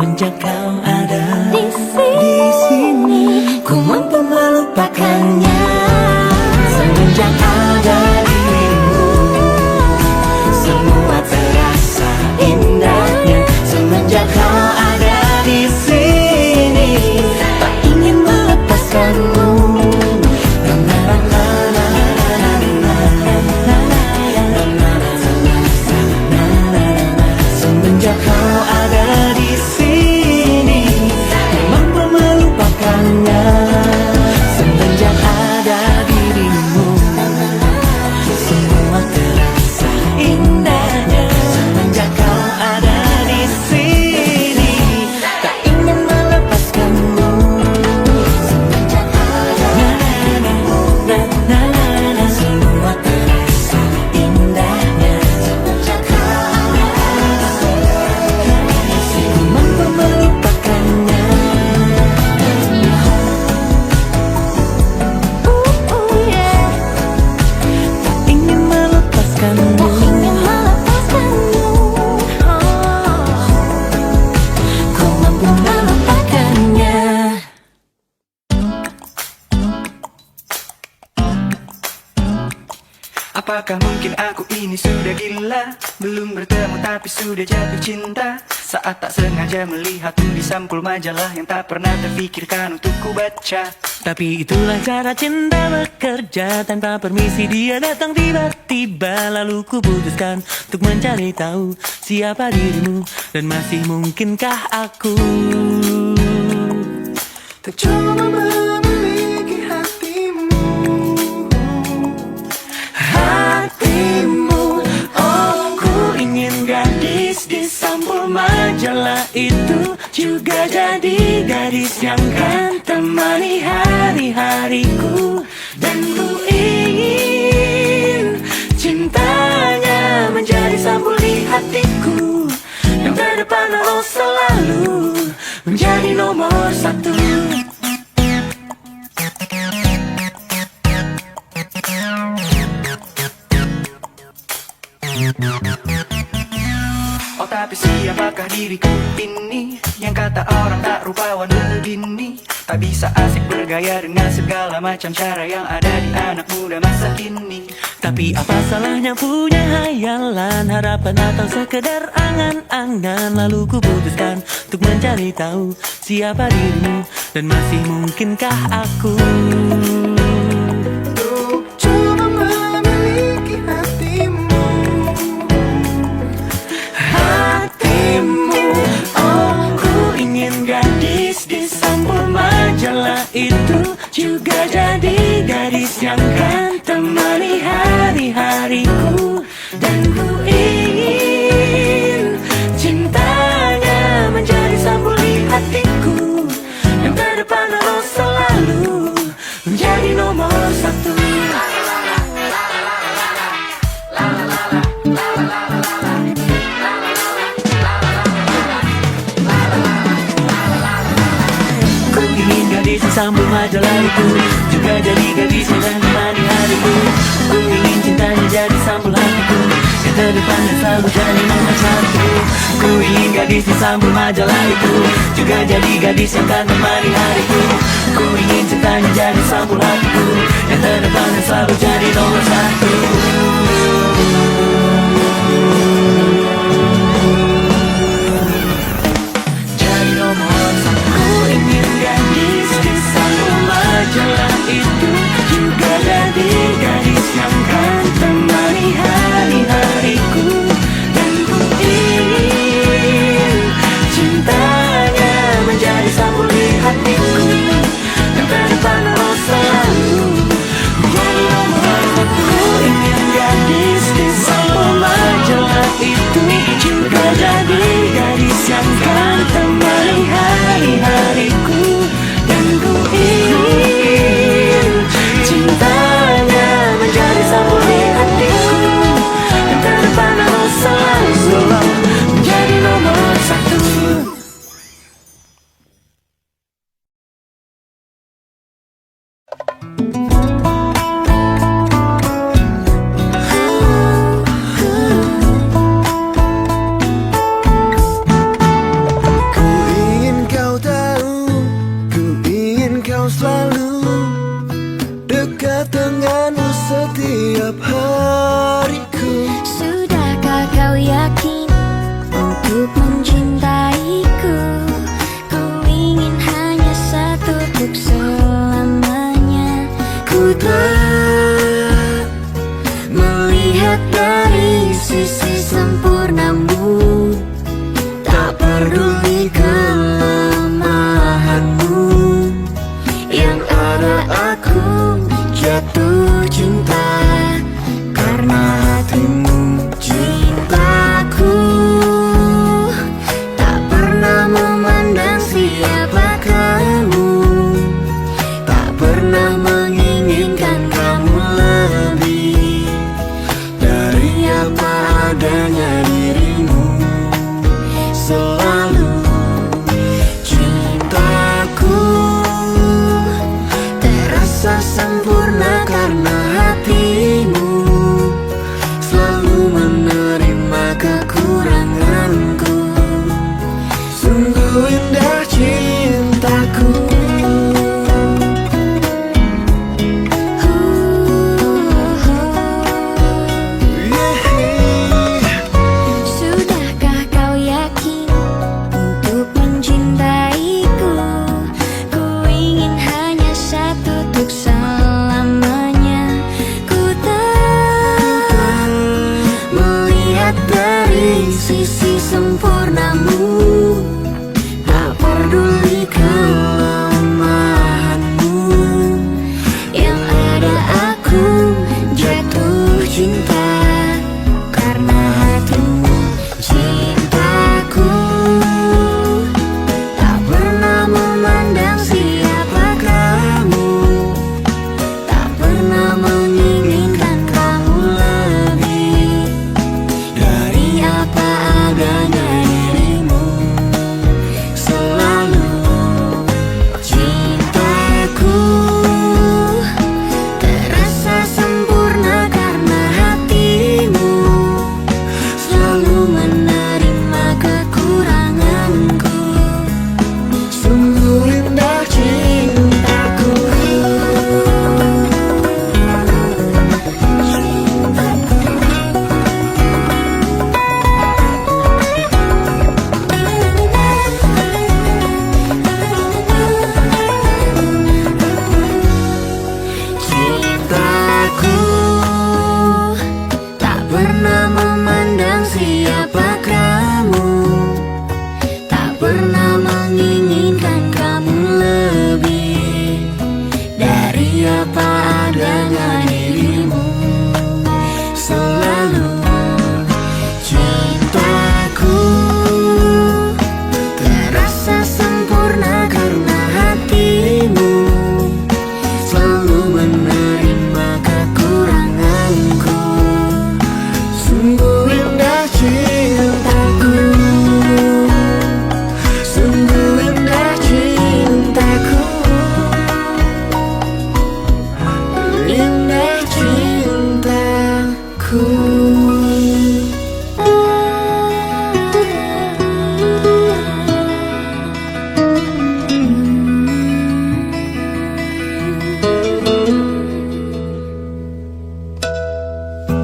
Semenjak kau ada di sini, ku mampu melupakannya. Semenjak ada dirimu, semua terasa indahnya. Semenjak kau ada di sini, tak ingin melepaskanmu. Semenjak kau ada di sini, mampu melupakannya. Semenjak ada dirimu, semua terasa indahnya. Semenjak kau ada di sini, tak ingin melepaskanmu. Semenjak ada dirimu, semua terasa indahnya. Semenjak kau mampu melupakannya. Tak ingin melepaskanmu. Ku mampu melupakannya. Apakah mungkin aku ini sudah gila? Belum bertemu tapi sudah jatuh cinta. Saat tak sengaja melihatmu di sampul majalah yang tak pernah terfikirkan untuk ku baca. Tapi itulah cara cinta bekerja. Tanpa permisi dia datang tiba-tiba. Lalu ku putuskan untuk mencari tahu siapa dirimu, dan masih mungkinkah aku Tak coba memiliki hatimu. hatimu. Oh, ku ingin gadis di sampul majalah itu juga jadi gadis yang kan temani hari-hariku. Dan ku ingin cintanya menjadi sampul di hatiku, yang terdepan harus selalu menjadi nomor satu. Oh tapi siapakah diriku ini, yang kata orang tak rupawan begini. Tak bisa asik bergaya dengan segala macam cara yang ada di anak muda masa kini. Tapi apa salahnya punya hayalan, harapan atau sekedar angan-angan. Lalu ku putuskan untuk mencari tahu siapa dirimu, dan masih mungkinkah aku Untuk coba memiliki hatimu. hatimu. Oh, ku ingin gadis di sampul majalah itu juga jadi gadis yang kan temani hari-hariku. Dan ku ingin cintanya menjadi sampul di hatiku, yang terdepan harus selalu menjadi nomor satu. Ku ingin gadis di sampul majalah itu juga jadi gadis yang menemani hariku. Ku ingin cintanya jadi sampul hatiku, yang terdepan dan selalu jadi nomor satu. Ku ingin gadis di sampul majalah itu juga jadi gadis yang kan menemani hariku. Ku ingin cintanya jadi sampul hatiku, yang terdepan dan selalu jadi nomor satu. Jadi nomor satu. Ku ingin gadis di sampul majalah itu juga jadi gadis yang kan temani hari-hariku. Dan ku ingin cintanya menjadi sampul di hatiku, yang terdepan harus selalu menjadi nomor satu. Ku ingin indah cintaku. Sudahkah kau yakin untuk mencintaiku? Ku ingin hanya satu untuk selamanya. Ku tak melihat dari sisi sempurnamu, tak peduli kelemahanmu. Yang ada aku jatuh cinta karena hatimu. Cintaku tak pernah memandang siapa kamu, tak pernah menginginkan kamu lebih dari apa adanya dirimu. Selalu cintaku terasa sempurna karena hatimu selalu menerima kekuranganku. Sungguh indah cintaku. Cintaku tak pernah memandang siapa kamu, tak pernah menginginkan kamu lebih dari apa adanya dirimu. Selalu cintaku terasa sempurna karena hatimu selalu menerima kekuranganku. Sungguh indah cintaku. Sungguh indah cintaku. Indah cintaku.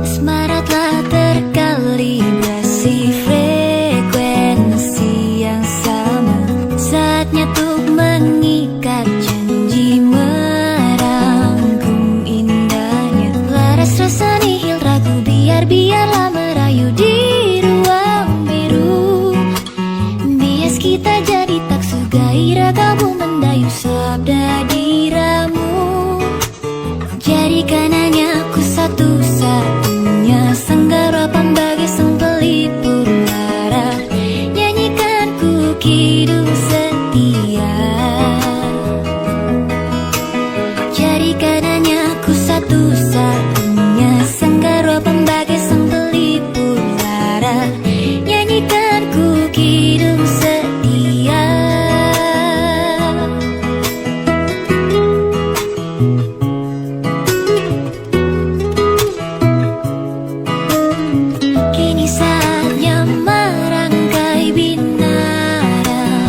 Asmara telah terkalibrasi frekuensi yang sama. Saatnya untuk mengikat janji, merangkum indahnya. Laras rasa nihil ragu, biarlah merayu di ruang biru. Bias kita jadi taksu, gairah kamu mendayu sabda diramu. Jadikan hanya aku satu-satunya senggarapan bagi sang pelipur lara. Nyanyikan ku kidung setia. Jadikan hanya aku satu-satunya senggarapan bagi sang pelipur lara. Nyanyikan ku kidung setia. Kini saatnya merangkai binara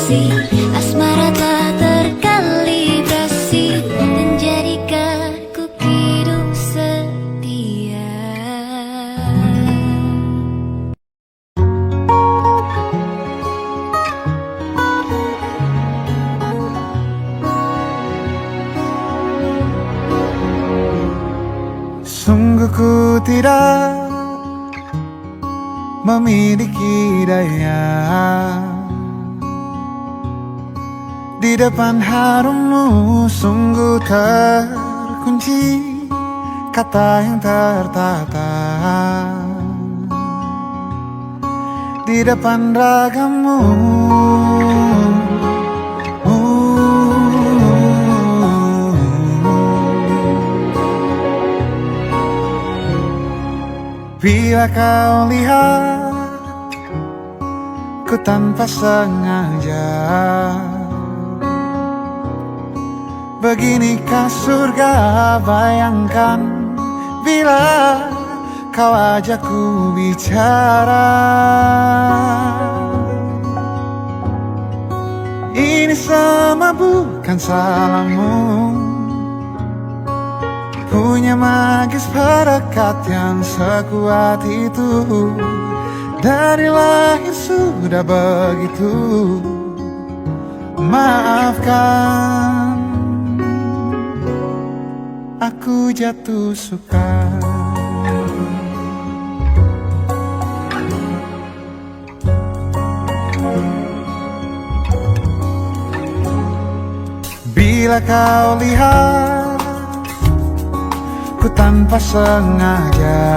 kasih. Asmara tak terkalibrasi menjadikanku hidup setia. Sungguh ku tidak memiliki daya di depan harummu, sungguh terkunci kata yang tertata di depan ragamu. Bila kau lihat ku tanpa sengaja, beginikah surga? Bayangkan bila kau ajak ku bicara. Ini semua bukan salahmu, punya magis perekat yang sekuat itu. Dari lahir sudah begitu. Maafkan, aku jatuh suka. Bila kau lihat ku tanpa sengaja,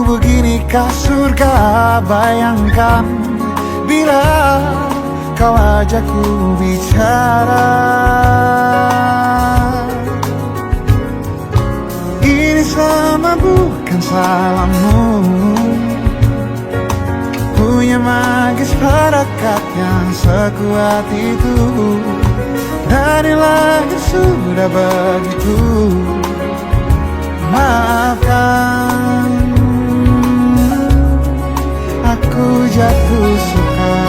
beginikah surga? Bayangkan bila kau ajak ku bicara. Ini sama bukan salahmu, punya magis perekat yang sekuat itu. Dari lahir sudah begitu. Maafkan, aku jatuh suka.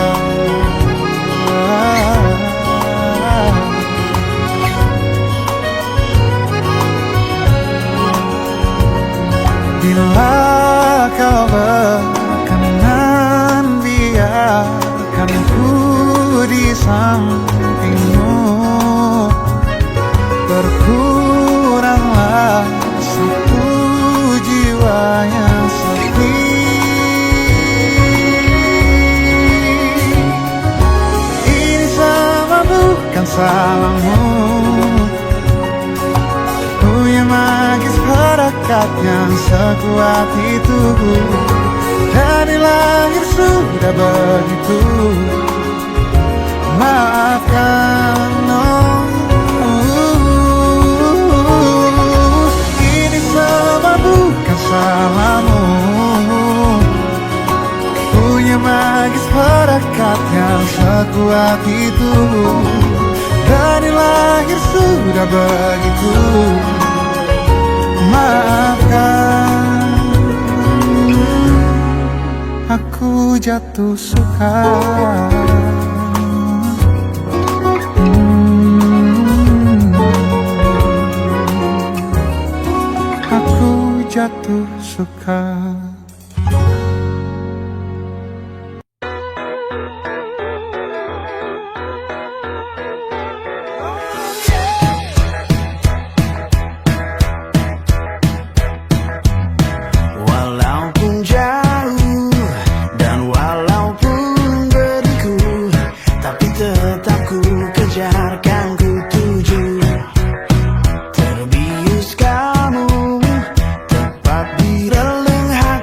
Bila kau berkenan, biarkan ku di sampingmu. Berkuranglah satu jiwa yang sepi. Ini sama bukan salahmu, punya magis perekat yang sekuat itu. Dari lahir sudah begitu. Maafkan, ini semua bukan salahmu, punya magis perekat yang sekuat itu. Dari lahir sudah begitu. Maafkan, aku jatuh suka. Aku jatuh suka. Walaupun jauh dan walaupun berliku, tapi tetap ku kejar, kan ku tuju. Terbius kamu tepat di relung hati.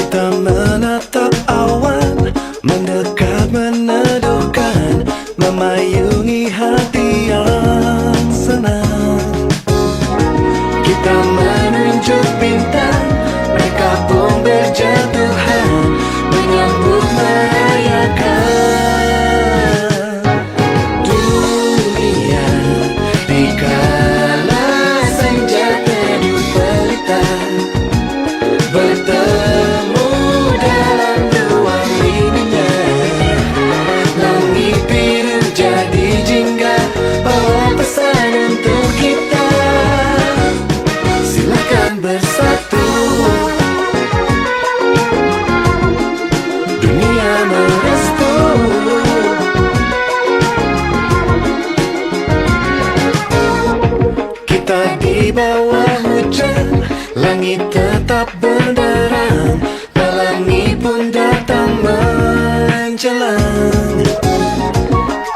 Kita menatap awan, mendekat meneduhkan, memayungi hati yang senang. Kita menunjuk bintang, mereka pun berjatuhan, menyambut merayakan dunia. Dikala senja teduh pelita, bertemu dalam ruang ininya. Langit biru jadi jingga, bawa pesan untuk kita. Silakan bersatu, dunia merestu. Kita di bawah hujan, langit tetap benderang, pelangi pun datang menjelang.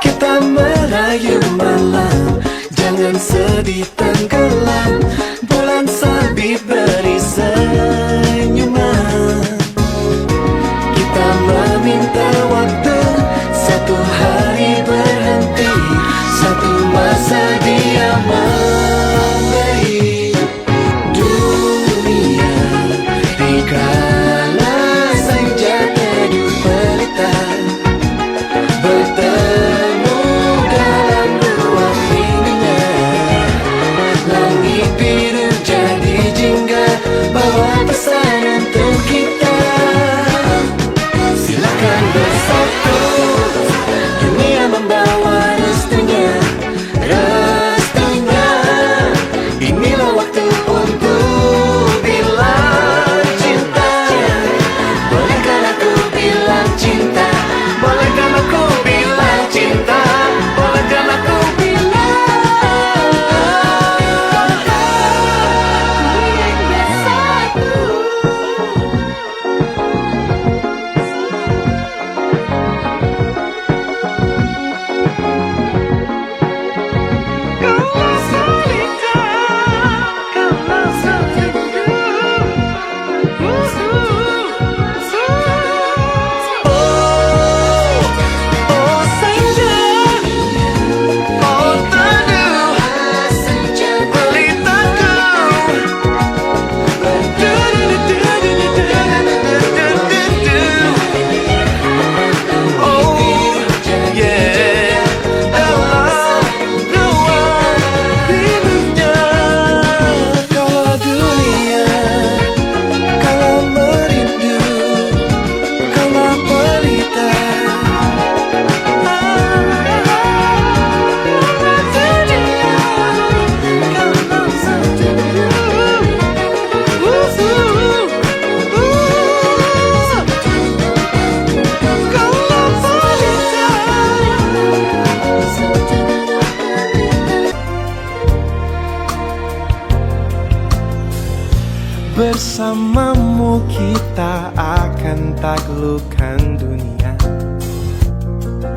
Kita merayu malam, jangan sedih tenggelam, bulan sabit beri senyuman. Kita meminta waktu, satu hari berhenti, satu masa dia memberi dunia. Dikala senja teduh pelita, bertemu dalam ruang ininya. Langit biru jadi jingga, bawa pesan untuk kita. Silakan bersatu, dunia membawa restunya, restunya. Inilah waktu untuk bilang cinta. Bolehkan aku bilang cinta, bolehkan aku bilang cinta, bolehkan aku bilang bersamamu kita akan taklukkan dunia.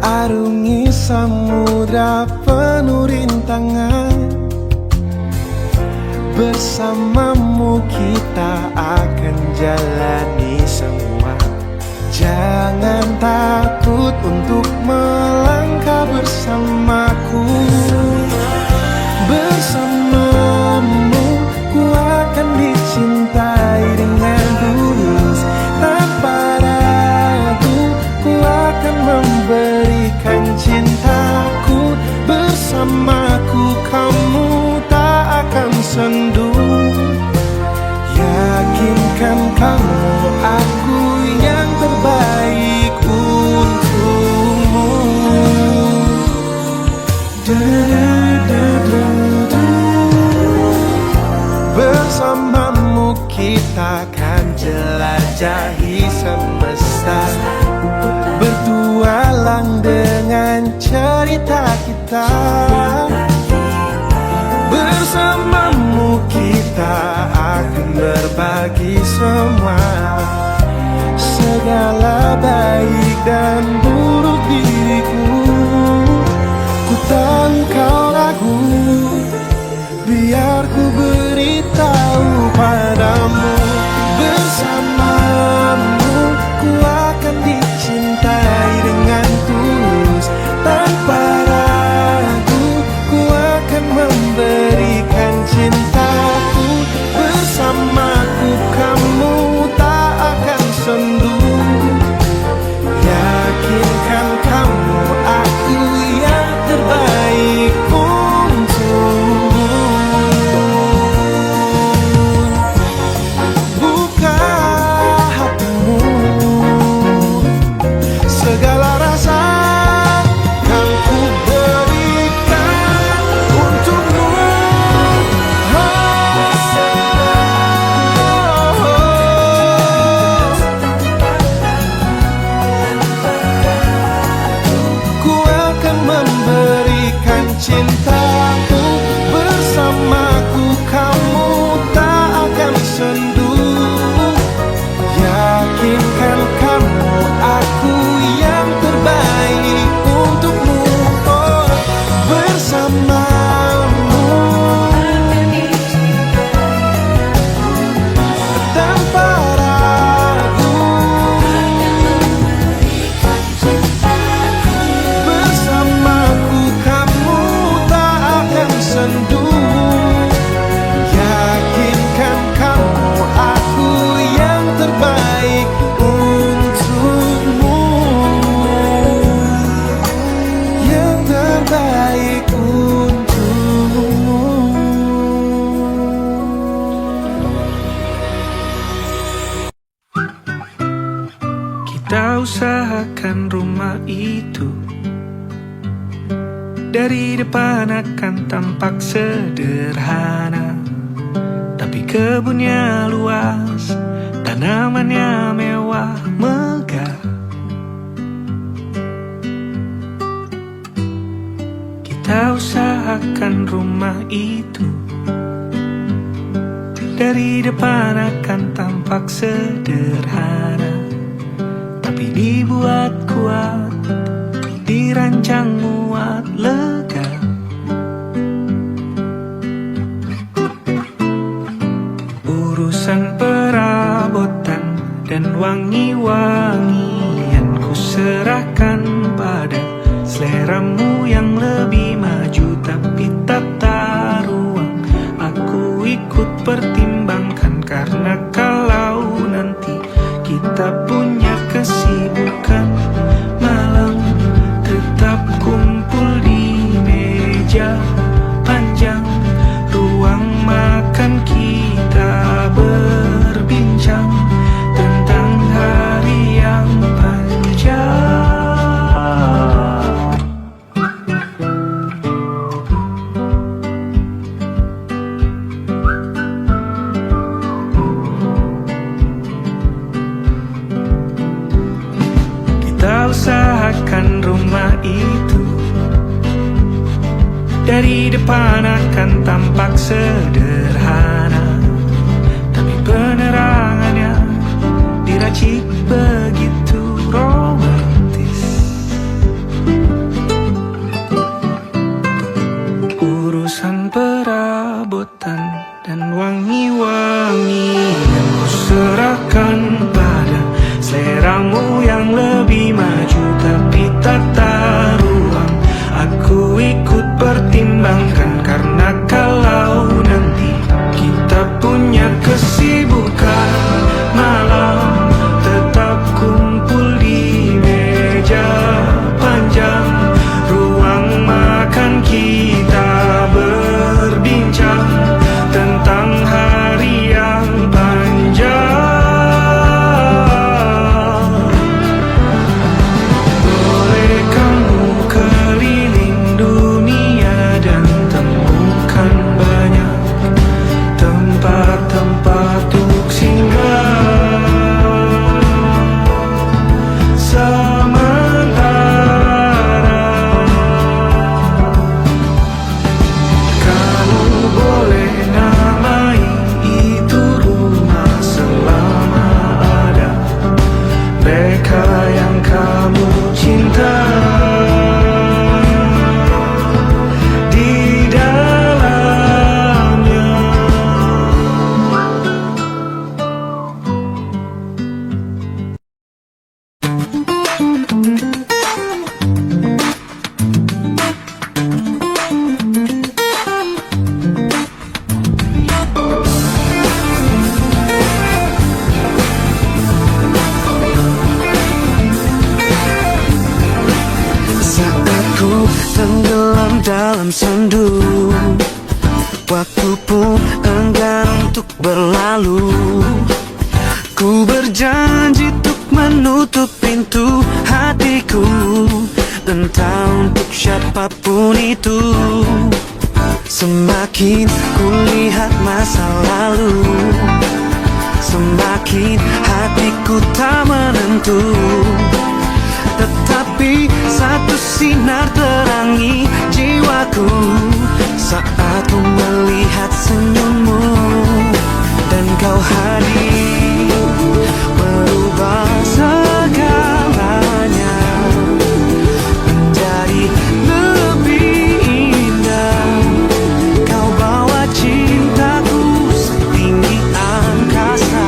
Arungi samudra penuh rintangan, bersamamu kita akan jalani semua. Jangan takut untuk melangkah bersamaku. Bersamamu ku akan dicintai dengan tulus, tanpa ragu ku akan memberikan cintaku. Bersamaku kamu tak akan sendu. Yakinkan kamu aku yang terbaik untukmu. Bersamamu kita akan jelajahi semesta, bertualang dengan cerita kita. Bersamamu kita akan berbagi semua, segala baik dan buruk diriku. Ku tahu kau ragu, biar ku beritahu padamu. Bersamamu Kita usahakan rumah itu dari depan akan tampak sederhana, tapi kebunnya luas, tanamannya mewah megah. Kita usahakan rumah itu dari depan akan tampak sederhana, tapi dibuat kuat, dirancang muat lega. Urusan perabotan dan wangi-wangian ku serahkan pada seleramu yang lebih maju, tapi tata ruang aku ikut pertimbangkan, karena kalau nanti kita punya kesibukan malam, tetap kumpul di meja panjang ruang makan, kita berbincang tentang hari yang panjang. Kita usahakan rumah itu dari depan akan tampak sederhana, tapi penerangannya diracik begitu romantis. Urusan perabotan dan wangi-wangian ku serahkan pada seleramu yang lebih maju, tapi tata ruang aku ikut pertimbangkan, karena kalau nanti kita punya kesibukan malam, tetap kumpul di meja panjang ruang makan, kita berbincang tentang hari yang panjang. Boleh kamu keliling dunia dan temukan banyak tempat-tempat untuk singgah. Sementara kamu boleh namai itu rumah selama ada mereka yang kamu cinta di dalamnya. Saat aku tenggelam dalam sendu, waktu pun enggan untuk berlalu. Ku berjanji untuk menutup pintu hatiku, entah untuk siapapun itu. Semakin kulihat masa lalu, semakin hatiku tak menentu. Tetapi satu sinar terangi jiwaku saat ku melihat senyummu, dan kau hadir merubah segalanya menjadi lebih indah. Kau bawa cintaku setinggi angkasa,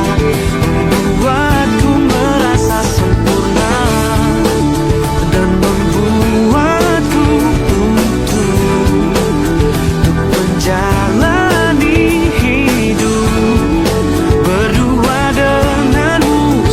membuatku merasa sempurna dan membuatku untuk menjalani hidup berdua denganmu.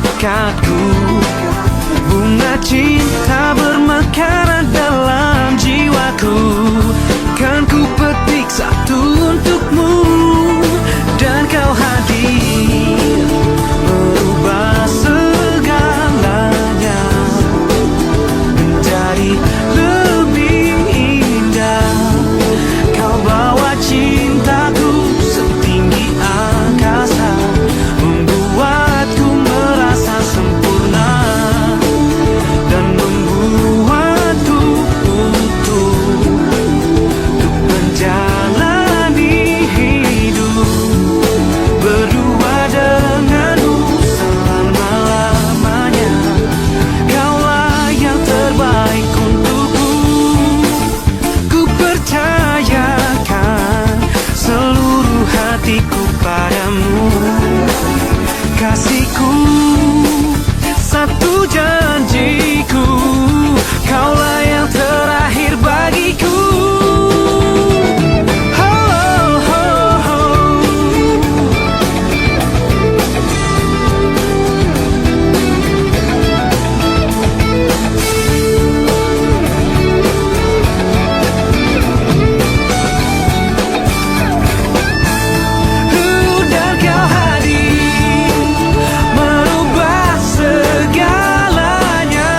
dekatku. Bunga cinta bermekaran dalam jiwaku. Kan ku petik satu untukmu, dan kau hadir merubah segalanya menjadi lebih indah. Kau bawa cintaku setinggi angkasa, membuatku merasa sempurna dan membuatku utuh untuk menjalani hidup berdua denganmu selama-lamanya. Kaulah yang terbaik untukku. Ku percayakan seluruh hatiku padamu, kasihku. Satu janjiku, kaulah yang terakhir bagiku. Oh, oh, oh. Dan kau hadir merubah segalanya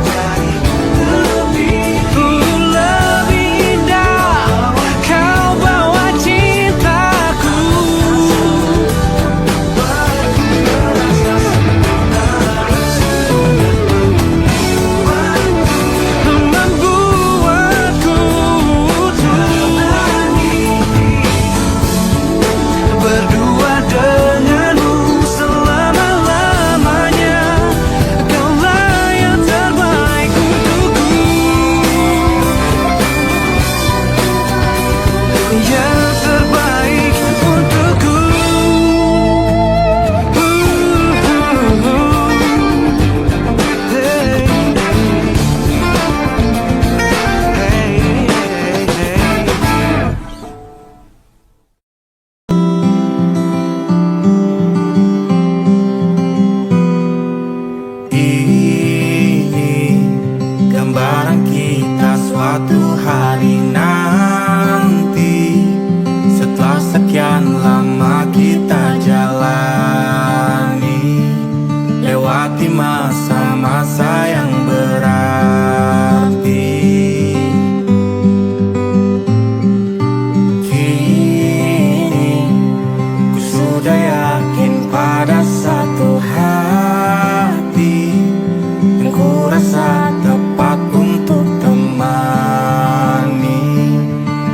jadi lebih indah. Kau bawa cintaku membuatku berdua denganmu selama-lamanya. Kaulah yang terbaik untukku, yang terbaik untukku. Hey, ini gambaran kita suatu hari nanti, setelah sekian lama kita jalani, lewati masa-masa yang berarti. Kini ku sudah yakin pada satu hati yang ku rasa tepat untuk temani,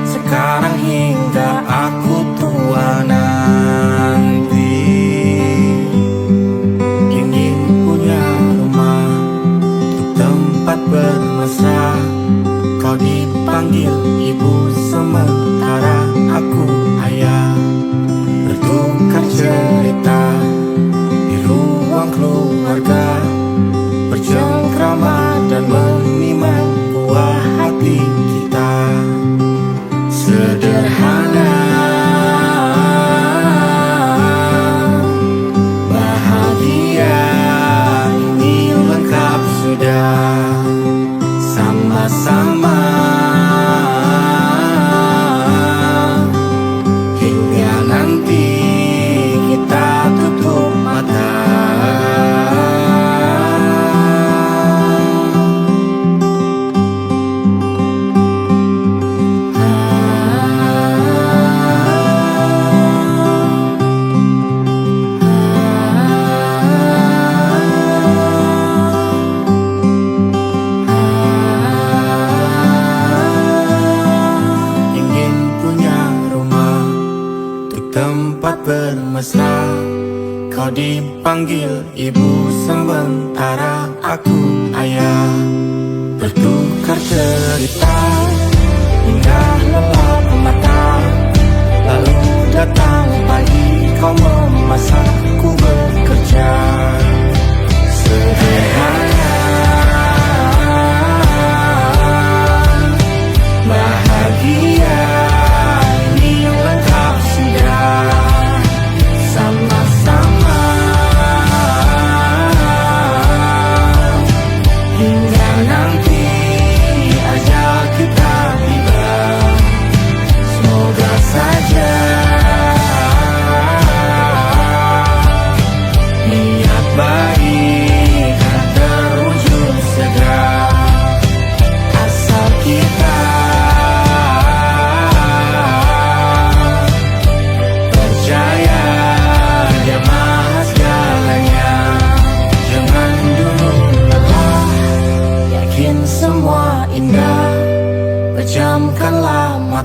sekarang hingga aku tua nanti. Ingin punya rumah untuk tempat bermesra, kau dipanggil ibu sementara aku ayah. Bertukar cerita di ruang keluarga, bercengkrama dan menimang buah hati kita. Sederhana, bahagia, ini lengkap sudah. Sama-sama hingga nanti kita tutup mata. Ingin punya rumah untuk tempat bermesra, kau dipanggil ibu sementara aku ayah. Bertukar cerita hingga lelap mata, lalu datang pagi kau memasak, ku bekerja. Sederhana, bahagia, ini lengkap sudah. Sama-sama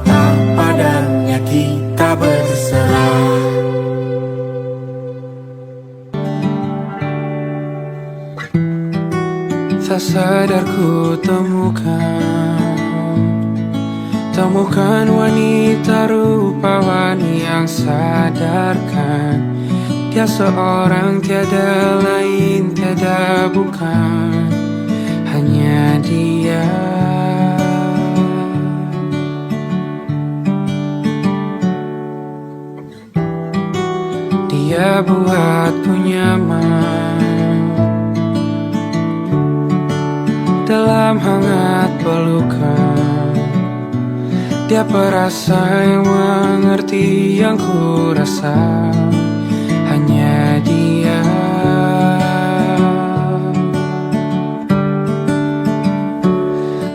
mata padanya kita berserah. Tak sadar ku temukan wanita rupawan yang sadarkan dia seorang tiada lain, tiada bukan, hanya dia. Dia buatku nyaman dalam hangat pelukan. Dia perasa yang mengerti yang ku rasa, hanya dia.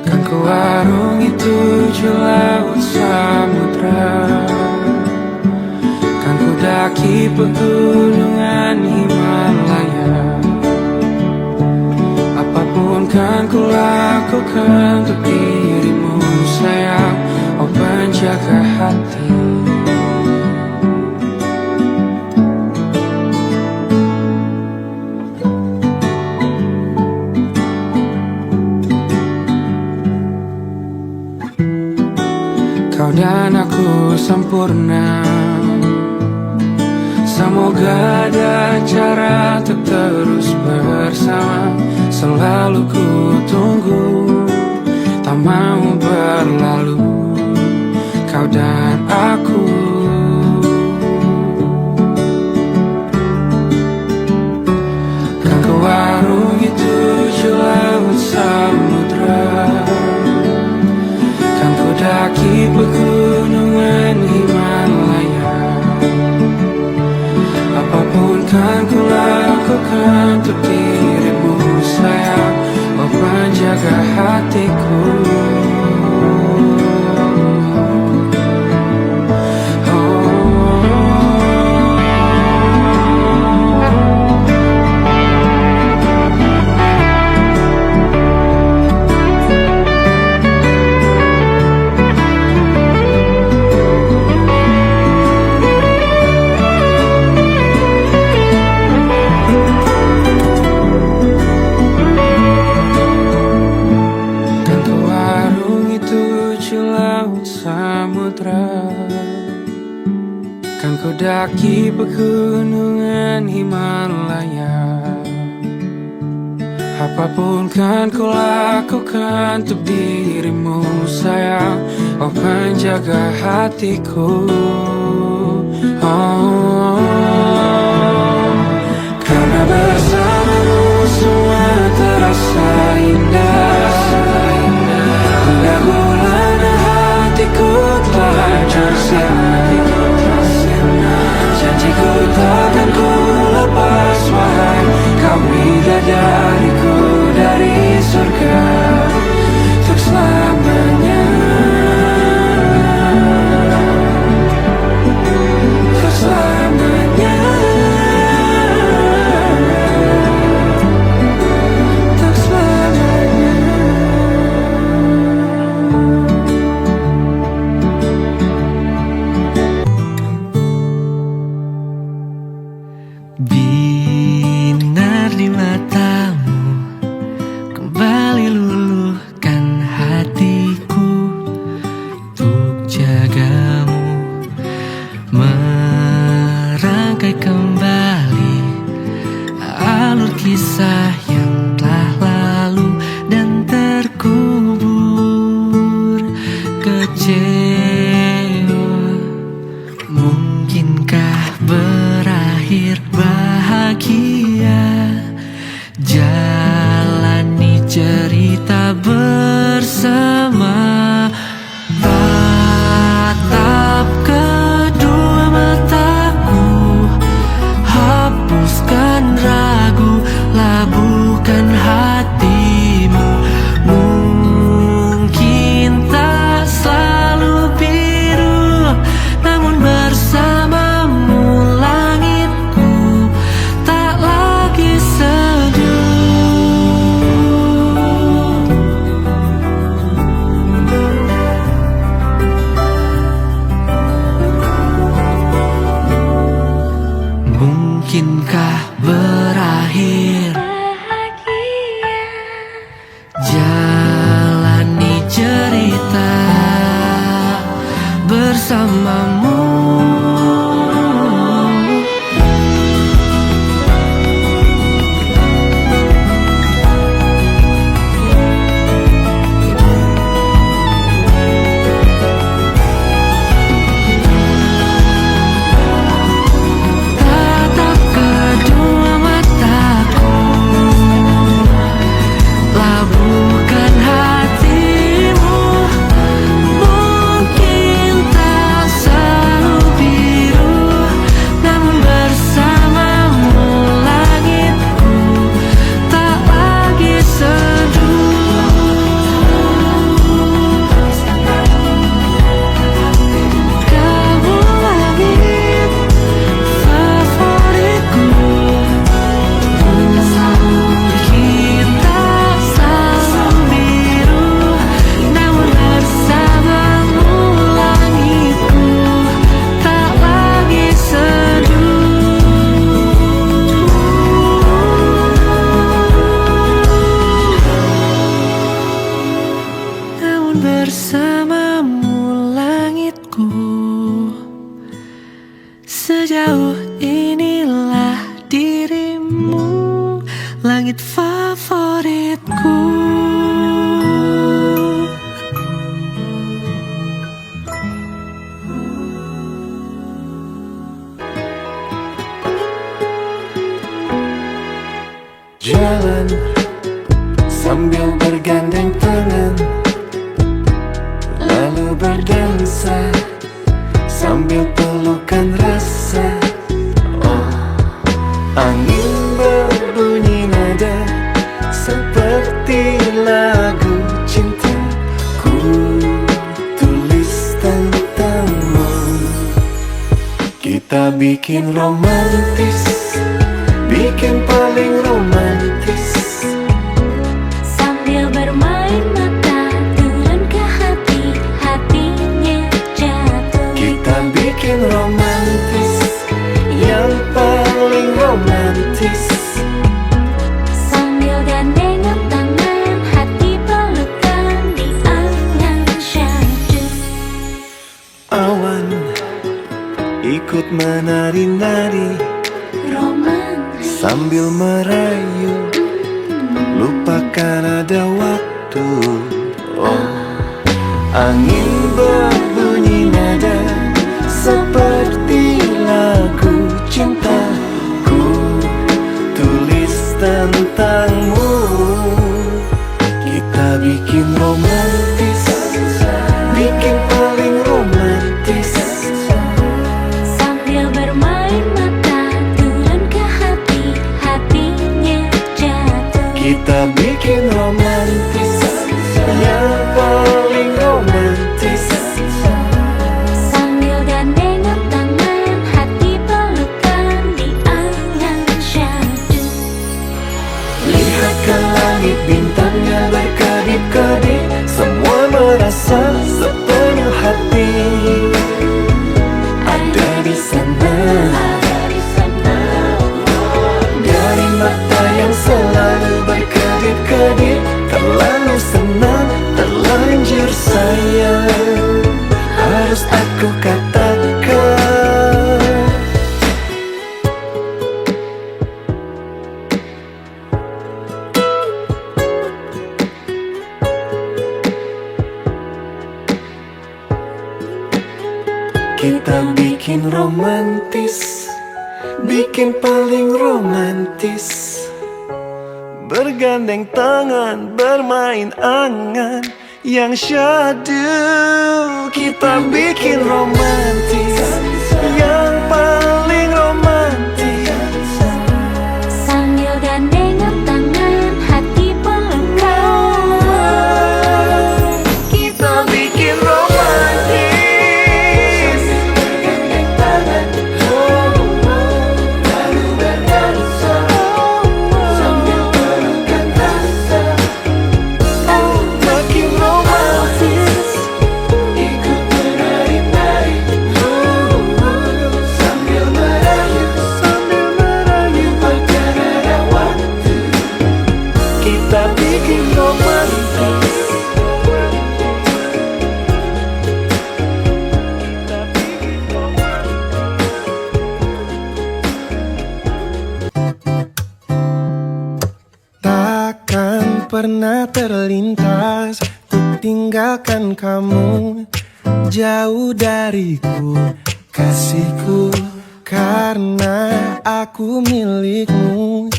Kan ku warungi tujuh laut samudra, kan ku daki pegunungan Himalaya. Apapun kan ku lakukan untuk dirimu sayang, oh penjaga hati. Kau dan aku sempurna, semoga ada cara untuk terus bersama. Selalu ku tunggu, tak mau berlalu, kau dan aku. Kan ku warungi tujuh laut samudra, kan ku daki pegunungan Himalaya. Apapun kan ku lakukan untuk dirimu sayang, oh penjaga hatiku. Kan ku daki pegunungan Himalaya. Apapun kan ku lakukan untuk dirimu sayang, oh penjaga hatiku. Oh, karena bersamamu semua terasa indah. Hingga gulana hatiku telah tersirat. Janjiku takkan ku lepas wahai kau bidadariku dari surga untuk selamanya, untuk selamanya, untuk selamanya. Binar di matamu kembali luluhkan hatiku untuk jagamu, merangkai kembali alur kisah yang telah lalu dan terkubur. Kecewa mungkinkah berakhir bahagia, jalani cerita bersama. Tatap kedua mataku, hapuskan ragu, labuhkan hatimu. Mungkin tak selalu biru, namun bersamamu langitku tak lagi seduh. bersamamu. Tatap kedua mataku, labuhkan hatimu. Mungkin tak selalu biru, namun bersamamu langitku tak lagi seduh. Kamu langit favoritku, kita selalu biru, namun bersamamu langitku tak lagi seduh. Namun bersamamu langitku, sejauh inilah dirimu, langit favoritku. Jalan sambil bergandeng tangan, lalu berdansa sambil pelukan rasa. Oh, angin berbunyi nada seperti lagu cinta. Ku tulis tentangmu, kita bikin romantis, bikin paling romantis. Sambil bermain mata turun ke hati, hatinya jatuh. Kita bikin romantis, yang paling romantis. Sambil gandengan tangan, hati pelukan di angan syahdu. Awan ikut menari-nari Romantis sambil merayu, lupakan ada waktu. Oh, angin berbunyi nada seperti lagu cinta. Ku tulis tentangmu, kita bikin romantis, bikin paling romantis. sambil bermain mata turun ke hati, hatinya jatuh. Kita bikin romantis, yang paling romantis. Sambil gandengan tangan, hati pelukan di angan syahdu. Lihat ke langit, bintangnya berkedip-kedip, semua merasa sepenuh hati. Ada di sana, dari mata yang selalu berkedip-kedip, terlalu senang, terlanjur sayang, harus aku katakan. Kita bikin romantis, bikin paling romantis. Bergandeng tangan, bermain angan yang syahdu. Kita bikin romantis, yang paling romantis. Sambil gandengan tangan, hati pelukan. Kita bikin romantis. Makin romantis, ikut menari-nari. pernah terlintas untuk tinggalkan kamu jauh dariku, kasihku. Karena aku milikmu,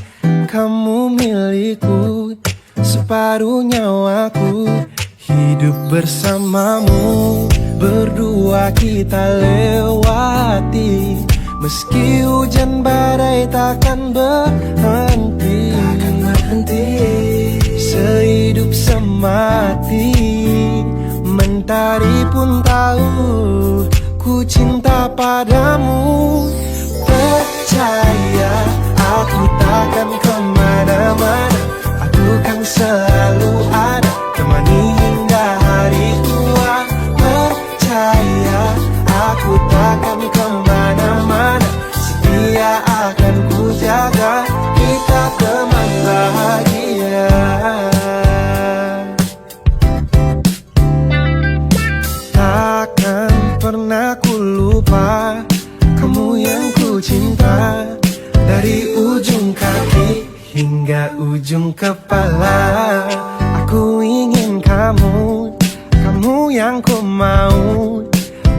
kamu milikku, separuh nyawaku. Hidup bersamamu, berdua kita lewati. Meski hujan badai takkan berhenti, sehidup semati. Mentari pun tahu ku cinta padamu. Percaya aku takkan kemana-mana, aku kan selalu ada, temani hingga hari tua. Percaya aku takkan kemana-mana, setia akan ku jaga, kita teman bahagia. Takkan pernah ku lupa kamu yang ku cinta, dari ujung kaki hingga ujung kepala. Aku ingin kamu, kamu yang ku mau,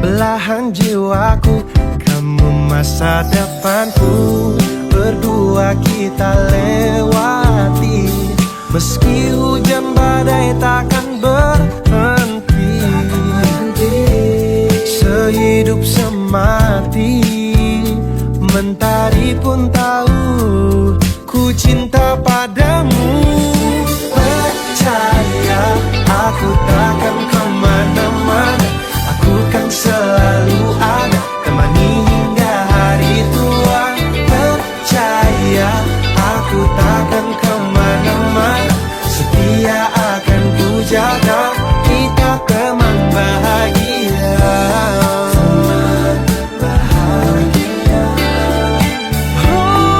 belahan jiwaku, kamu masa depanku. Berdua kita lewati, meski hujan badai takkan berhenti, sehidup semati. Mentari pun tahu ku cinta padamu. Percaya aku takkan kemana-mana, aku kan selalu ada, temani hingga hari tua. Percaya aku takkan kemana-mana, setia akan ku jaga, kita teman bahagia. Teman bahagia. Oh.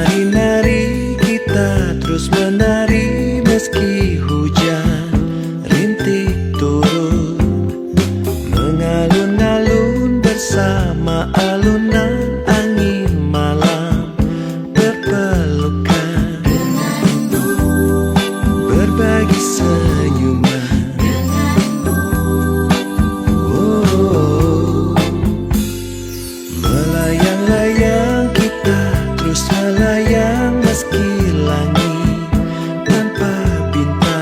Nari-nari kita terus menari meski hujan rintik turun, mengalun-alun bersama alunan angin malam berpelukan, berbagi senyuman. Oh, melayang-layang kita terus melayang meski langit tanpa bintang.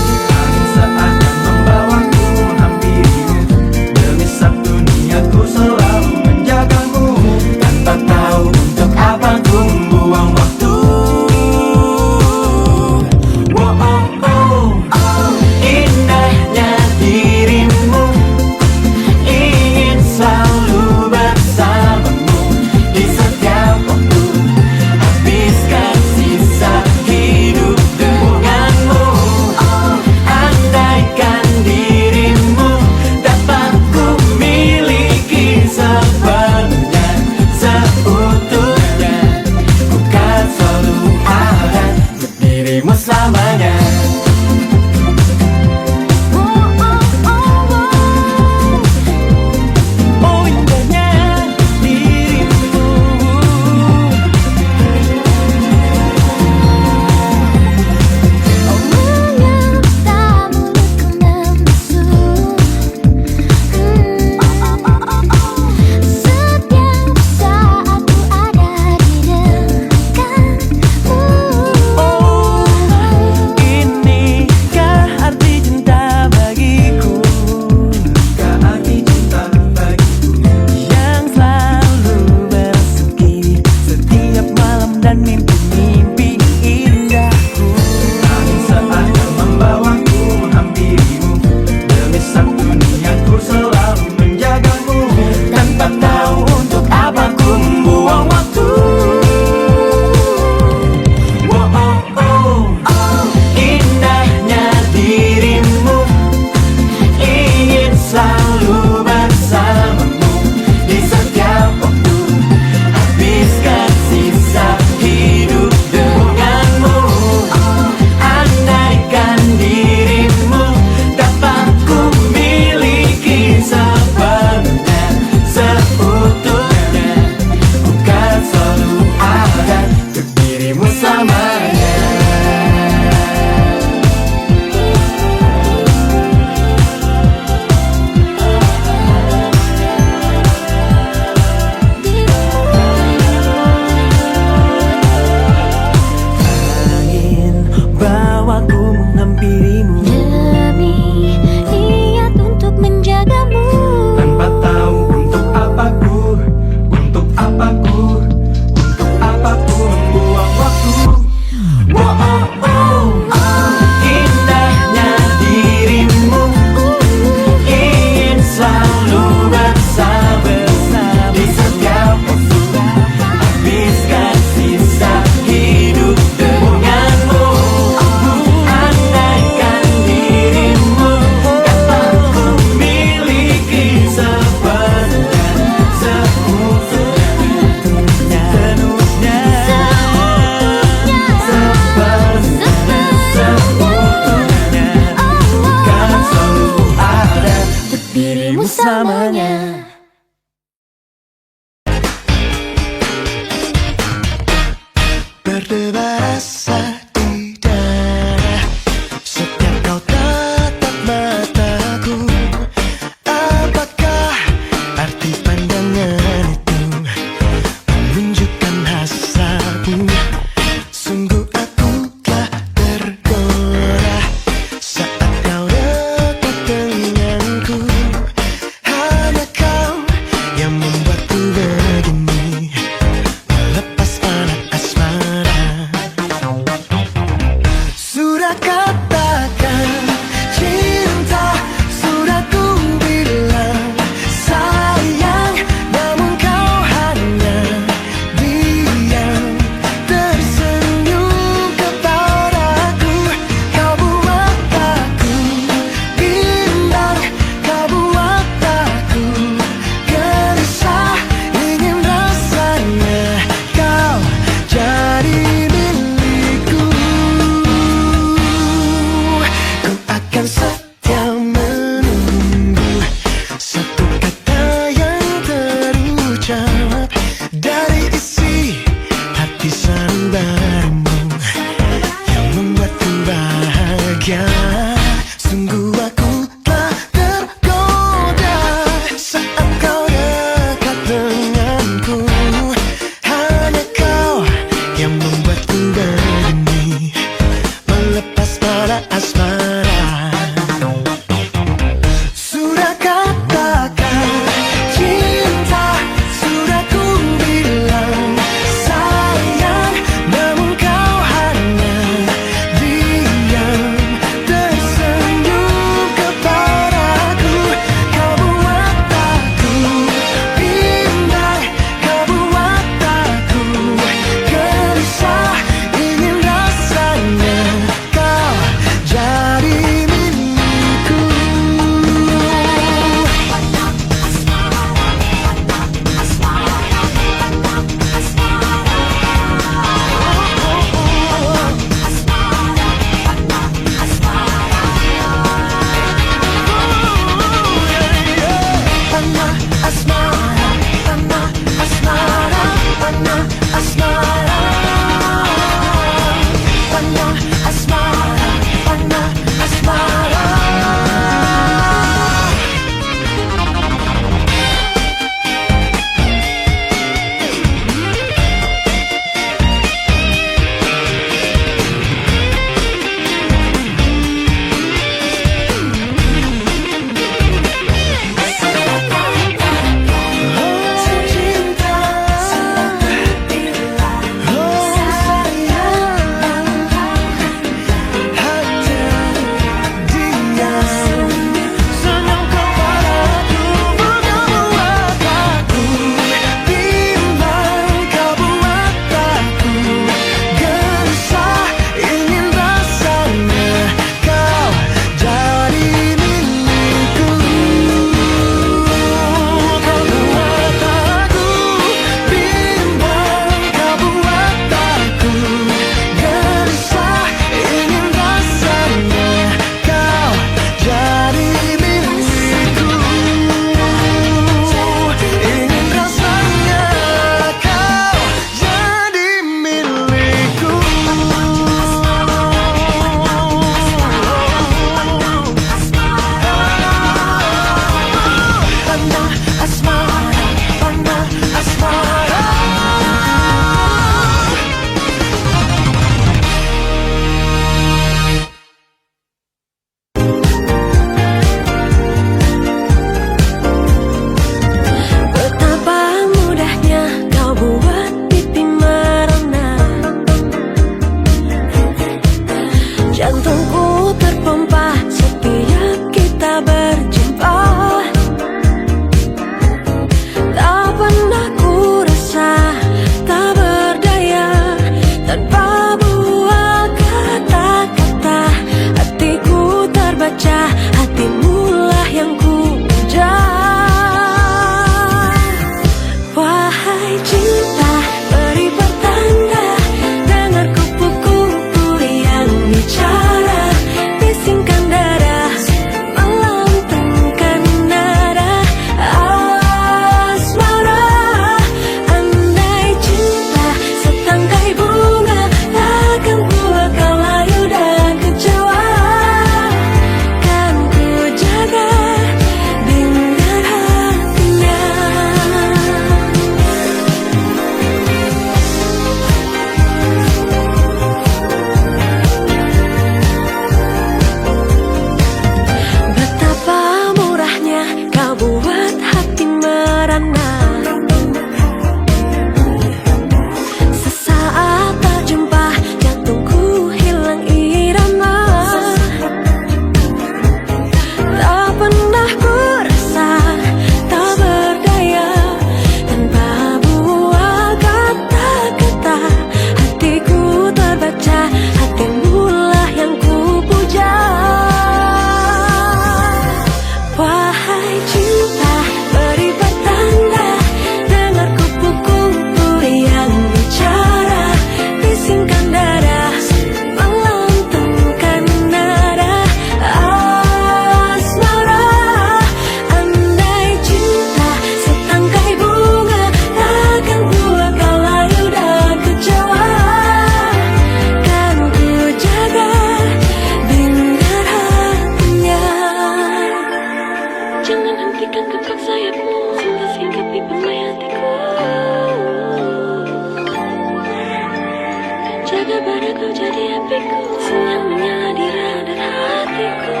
jaga padaku jadi apiku yang menyala di radar hatiku.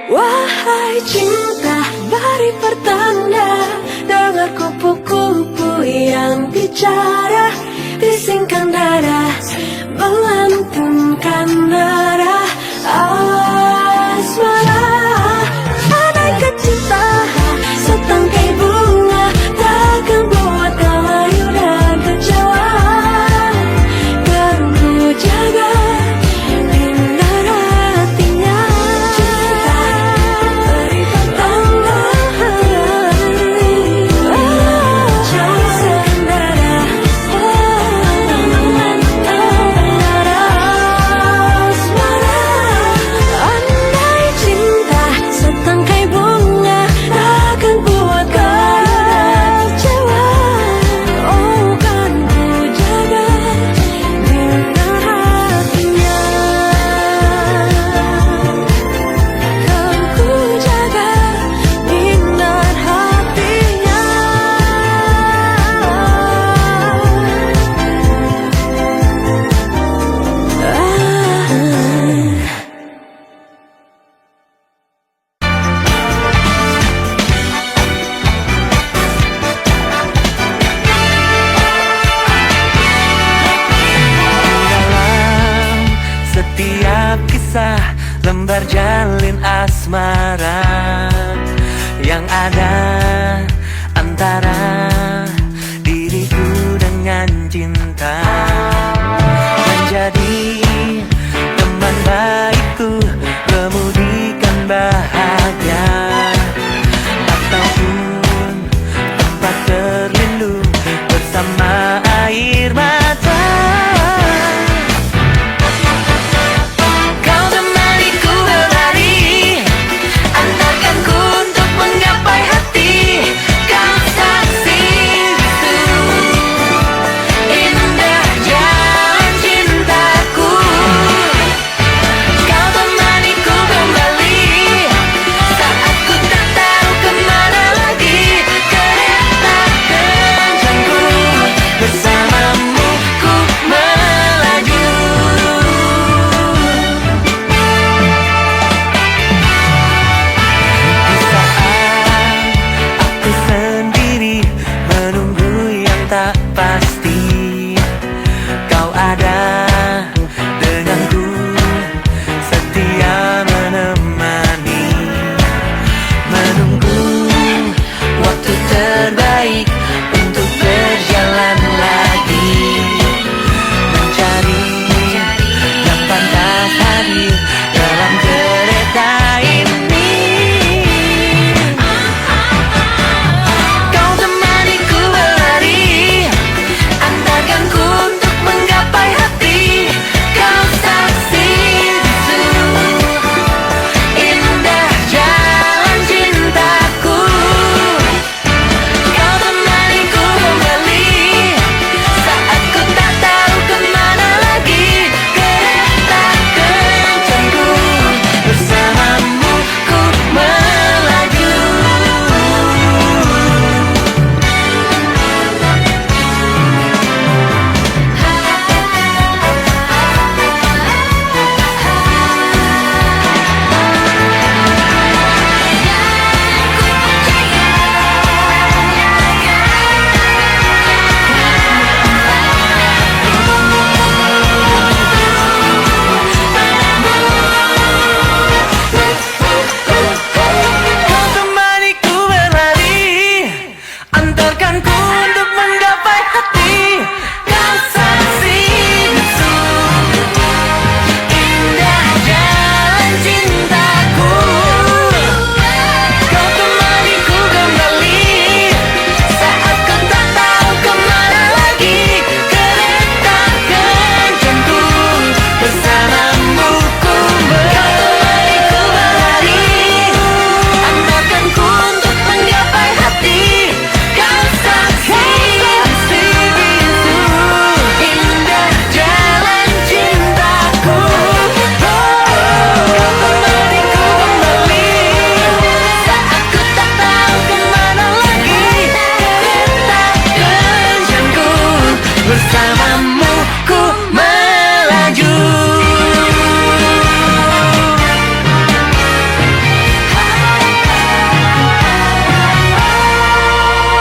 Wahai cinta, beri pertanda, dengar kupu-kupu yang bicara, bisingkan dada, melantunkan nada asmara. Andaikan cinta setangkai bunga takkan buat kau layu dan kecewa, kan ku jaga indah hatinya. Cinta beri pertanda, bisingkan dada, nada asmara. Andai cinta setangkai bunga takkan buat kau kecewa, oh kan ku jaga indah hatinya, kan ku jaga indah hatinya. Dalam setiap kisah lembar jalin asmara yang ada antara diriku dengan cinta.